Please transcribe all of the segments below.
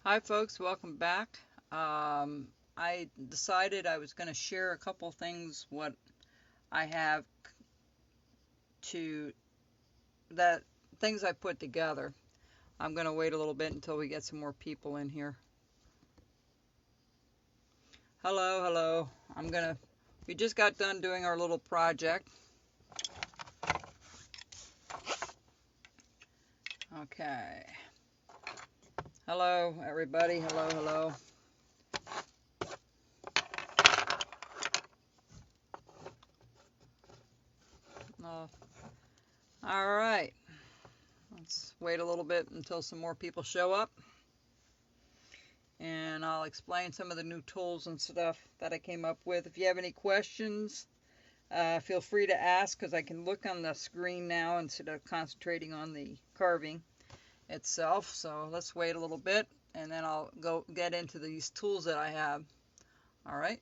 Hi folks, welcome back. I decided I was going to share a couple things what I have to that things I put together. I'm going to wait a little bit until we get some more people in here. Hello, hello. We just got done doing our little project. Okay. Hello everybody. Hello, hello. Uh, all right. Let's wait a little bit until some more people show up. And I'll explain some of the new tools and stuff that I came up with. If you have any questions, feel free to ask because I can look on the screen now instead of concentrating on the carving itself. So let's wait a little bit and then I'll go get into these tools that I have. All right.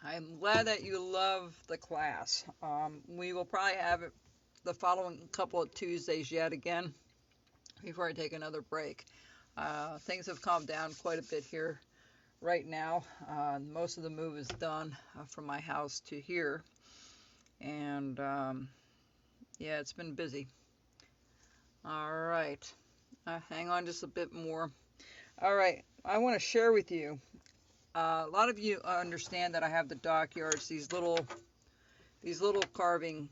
I'm glad that you love the class. We will probably have it the following couple of Tuesdays yet again before I take another break. Things have calmed down quite a bit here right now. Most of the move is done from my house to here. And yeah, it's been busy. All right. Hang on just a bit more. All right. I want to share with you. A lot of you understand that I have the dockyards, these little carving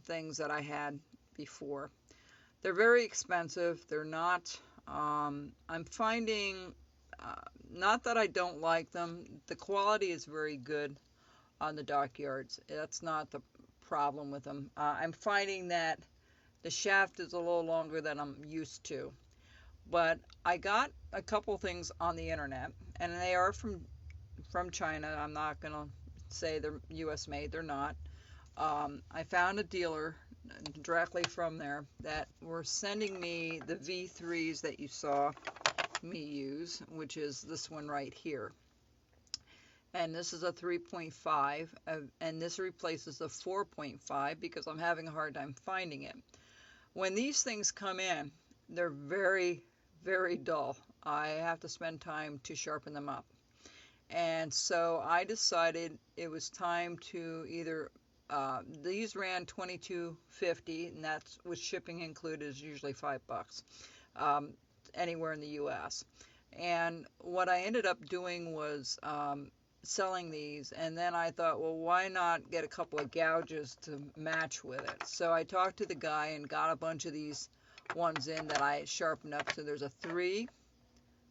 things that I had before. They're very expensive. They're not. I'm finding, not that I don't like them. The quality is very good on the dockyards. That's not the problem with them. I'm finding that the shaft is a little longer than I'm used to. But I got a couple things on the internet, and they are from China. I'm not gonna say they're U.S. made. They're not. I found a dealer directly from there that were sending me the V3s that you saw me use, which is this one right here. And this is a 3.5, and this replaces the 4.5 because I'm having a hard time finding it. When these things come in, they're very, very dull. I have to spend time to sharpen them up. And so I decided it was time to either these ran $22.50, and that's with shipping included is usually $5 anywhere in the U.S. And what I ended up doing was selling these, and then I thought, well, why not get a couple of gouges to match with it? So I talked to the guy and got a bunch of these ones in that I sharpened up. So there's a 3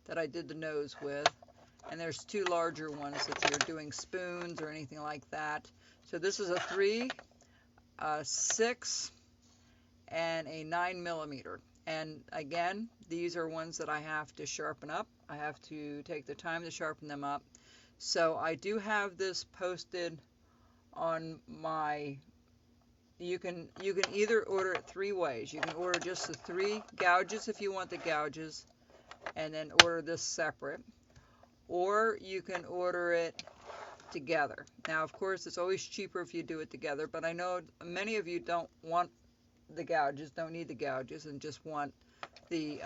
that I did the nose with, and there's 2 larger ones if you're doing spoons or anything like that. So this is a 3, a 6, and a 9mm. And again, these are ones that I have to sharpen up. I have to take the time to sharpen them up. So I do have this posted on my, you can either order it 3 ways. You can order just the 3 gouges if you want the gouges, and then order this separate. Or you can order it together. Now, of course, it's always cheaper if you do it together, but I know many of you don't want the gouges, don't need the gouges, and just want the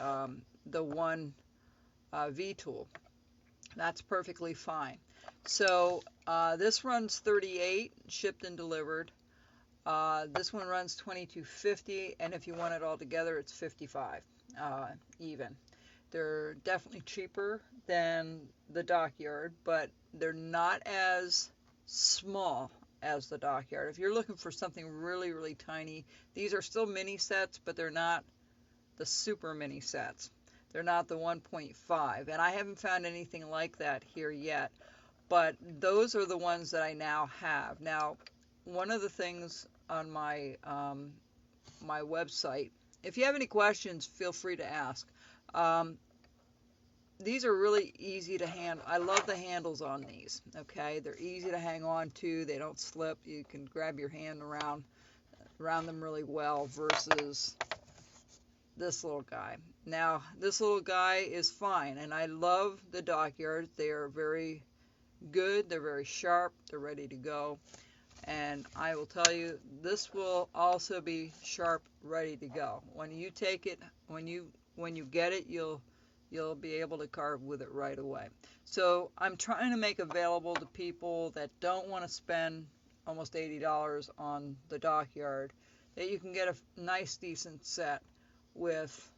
one V tool. That's perfectly fine. So this runs $38, shipped and delivered. This one runs $22.50, and if you want it all together, it's $55 even. They're definitely cheaper than the dockyard, but they're not as small as the dockyard. If you're looking for something really, really tiny, these are still mini sets, but they're not the super mini sets. They're not the 1.5, and I haven't found anything like that here yet, but those are the ones that I now have. Now, one of the things on my my website, if you have any questions, feel free to ask. These are really easy to handle. I love the handles on these, okay? They're easy to hang on to. They don't slip. You can grab your hand around them really well versus this little guy. Now, this little guy is fine, and I love the dockyards. They are very good. They're very sharp. They're ready to go. And I will tell you, this will also be sharp, ready to go. When you take it, when you get it, you'll be able to carve with it right away. So I'm trying to make available to people that don't want to spend almost $80 on the dockyard, that you can get a nice decent set with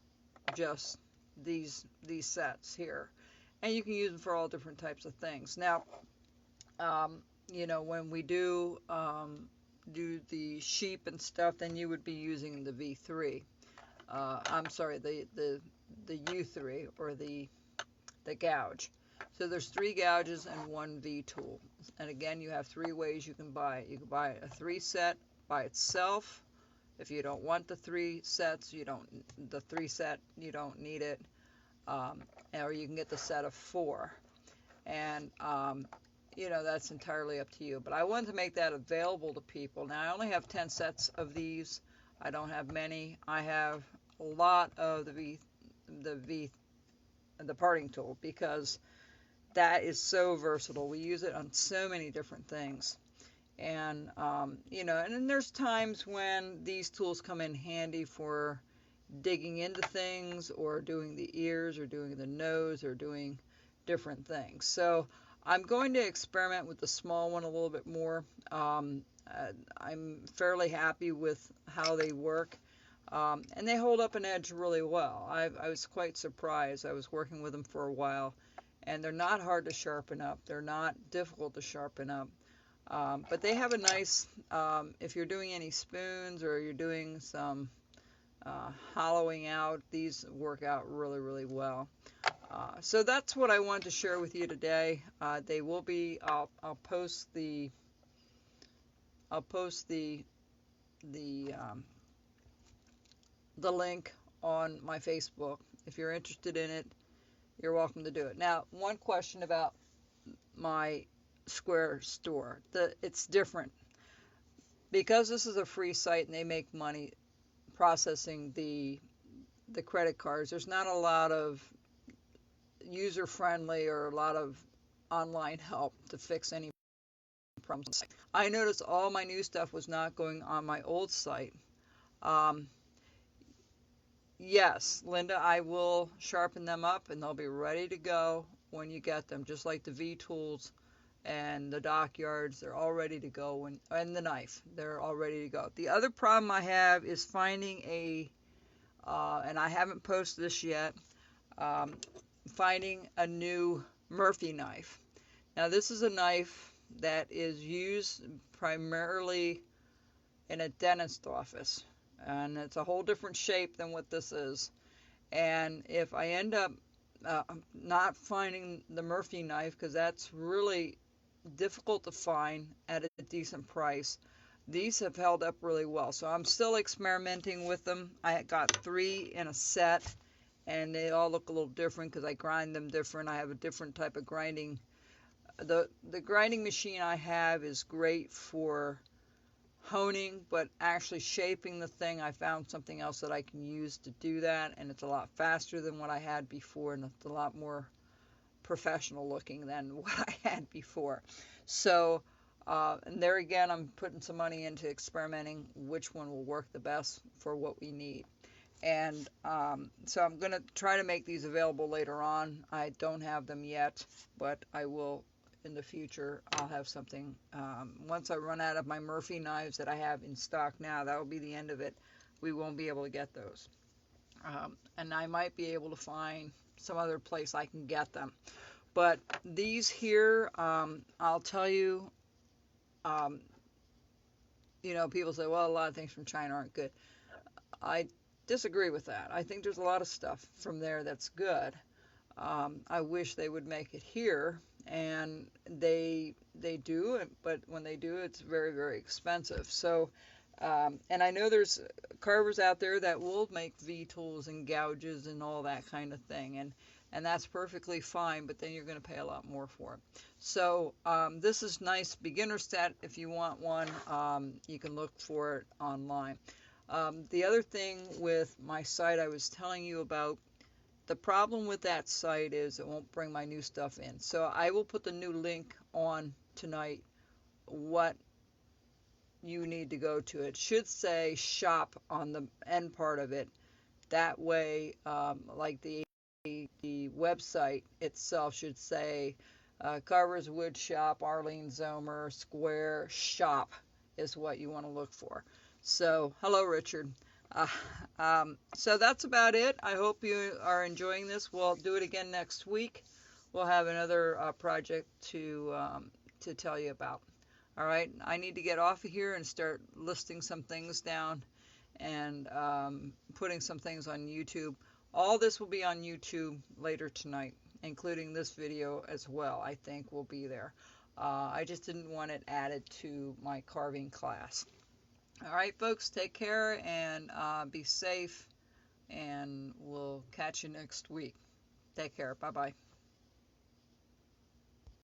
just these sets here, and you can use them for all different types of things. Now, um, when we do the sheep and stuff, then you would be using the V3. I'm sorry, the U3, or the gouge. So there's three gouges and one V tool. And again, you have three ways you can buy it. You can buy a three set by itself. If you don't want the three sets, the three set, you don't need it. Um, or you can get the set of four. And that's entirely up to you. But I wanted to make that available to people. Now I only have 10 sets of these. I don't have many. I have a lot of the V the parting tool, because that is so versatile. We use it on so many different things. And and then there's times when these tools come in handy for digging into things, or doing the ears, or doing the nose, or doing different things. So I'm going to experiment with the small one a little bit more. I'm fairly happy with how they work. And they hold up an edge really well. I was quite surprised. I was working with them for a while, and they're not hard to sharpen up. They're not difficult to sharpen up. But they have a nice, if you're doing any spoons, or you're doing some hollowing out, these work out really, really well. So that's what I wanted to share with you today. They will be, I'll post the the link on my Facebook. If you're interested in it, you're welcome to do it. Now, one question about my Square store. It's different. Because this is a free site and they make money processing the credit cards, there's not a lot of user friendly, or a lot of online help to fix any problems. I noticed all my new stuff was not going on my old site. Um, Yes, Linda, I will sharpen them up, and they'll be ready to go when you get them, just like the V tools and the dockyards. They're all ready to go, and the knife, they're all ready to go. The other problem I have is finding and I haven't posted this yet, um, finding a new Murphy knife. Now, this is a knife that is used primarily in a dentist office, and it's a whole different shape than what this is. And if I end up not finding the Murphy knife, because that's really difficult to find at a decent price, these have held up really well. So I'm still experimenting with them. I got three in a set, and they all look a little different because I grind them different. I have a different type of grinding. The grinding machine I have is great for honing, but actually shaping the thing, I found something else that I can use to do that, and it's a lot faster than what I had before, and it's a lot more professional looking than what I had before. So, and there again, I'm putting some money into experimenting which one will work the best for what we need. And so I'm going to try to make these available later on. I don't have them yet, but I will in the future. I'll have something. Once I run out of my Murphy knives that I have in stock now, that will be the end of it. We won't be able to get those. And I might be able to find some other place I can get them. But these here, I'll tell you, um, people say, well, a lot of things from China aren't good. I disagree with that. I think there's a lot of stuff from there that's good. I wish they would make it here, and they do, but when they do, it's very, very expensive. So, and I know there's carvers out there that will make V tools and gouges and all that kind of thing, and that's perfectly fine, but then you're going to pay a lot more for it. So this is nice beginner set. If you want one, you can look for it online. The other thing with my site I was telling you about, the problem with that site is it won't bring my new stuff in. So I will put the new link on tonight, what you need to go to. It should say shop on the end part of it. That way, like the website itself should say Carver's Wood Shop, Arlene Zomer, Square Shop is what you want to look for. So, hello, Richard. Uh, so that's about it. I hope you are enjoying this. We'll do it again next week. We'll have another project to tell you about. All right, I need to get off of here and start listing some things down and putting some things on YouTube. All this will be on YouTube later tonight, including this video as well, I think will be there. I just didn't want it added to my carving class. All right, folks, take care and be safe, and we'll catch you next week. Take care. Bye-bye.